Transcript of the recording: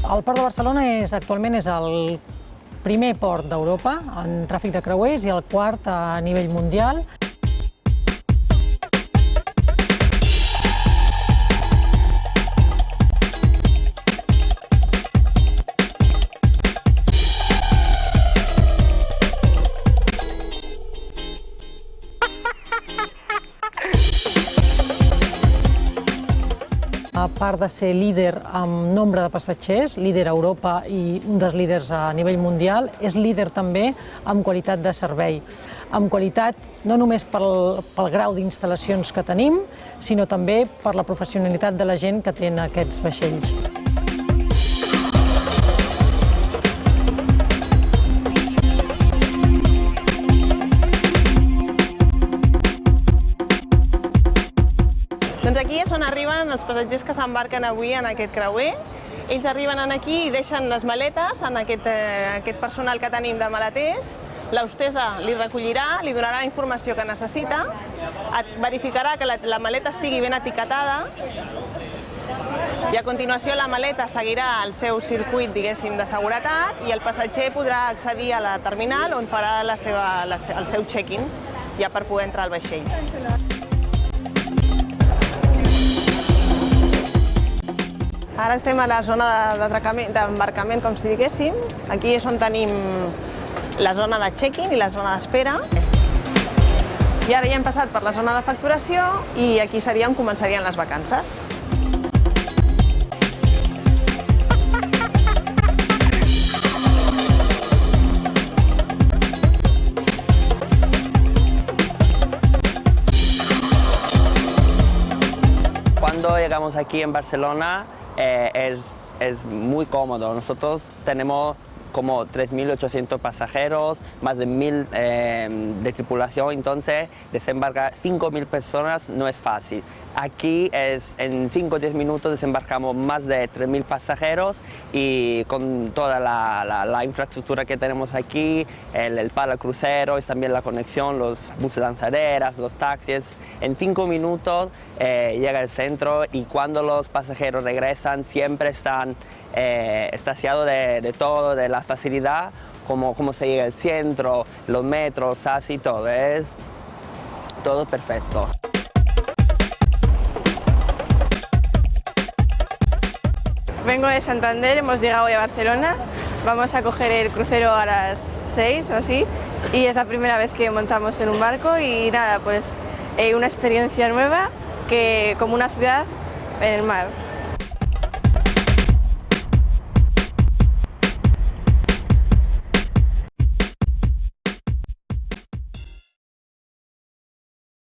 El Port de Barcelona actualment és el primer port d'Europa en tràfic de creuers i el quart a nivell mundial. A part de ser líder en nombre de passatgers, líder a Europa i un dels líders a nivell mundial, és líder també en qualitat de servei. En qualitat no només pel grau d'instal·lacions que tenim, sinó també per la professionalitat de la gent que té en aquests vaixells. Doncs aquí és on arriben els passatgers que s'embarquen avui en aquest creuer. Ells arriben aquí i deixen les maletes en aquest personal que tenim de maleters. L'hostessa li recollirà, li donarà la informació que necessita, verificarà que la maleta estigui ben etiquetada i a continuació la maleta seguirà el seu circuit, diguéssim, de seguretat i el passatger podrà accedir a la terminal on farà el seu check-in ja per poder entrar al vaixell. Ara estem a la zona d'embarcament, com si diguéssim. Aquí és on tenim la zona de check-in i la zona d'espera. I ara ja hem passat per la zona de facturació i aquí seria on començarien les vacances. Cuando llegamos aquí en Barcelona es muy cómodo. Nosotros tenemos como 3.800 pasajeros, más de 1.000 de tripulación, entonces desembarcar 5.000 personas no es fácil. Aquí en 5 o 10 minutos desembarcamos más de 3.000 pasajeros y con toda la infraestructura que tenemos aquí, el paracrucero, también la conexión, los buses lanzaderas, los taxis. En 5 minutos llega al centro y cuando los pasajeros regresan siempre están extasiados de todo, de la facilidad, cómo se llega al centro, los metros, así todo, es todo perfecto. Vengo de Santander, hemos llegado hoy a Barcelona, vamos a coger el crucero a las 6 o así y es la primera vez que montamos en un barco y nada, pues una experiencia nueva que como una ciudad en el mar.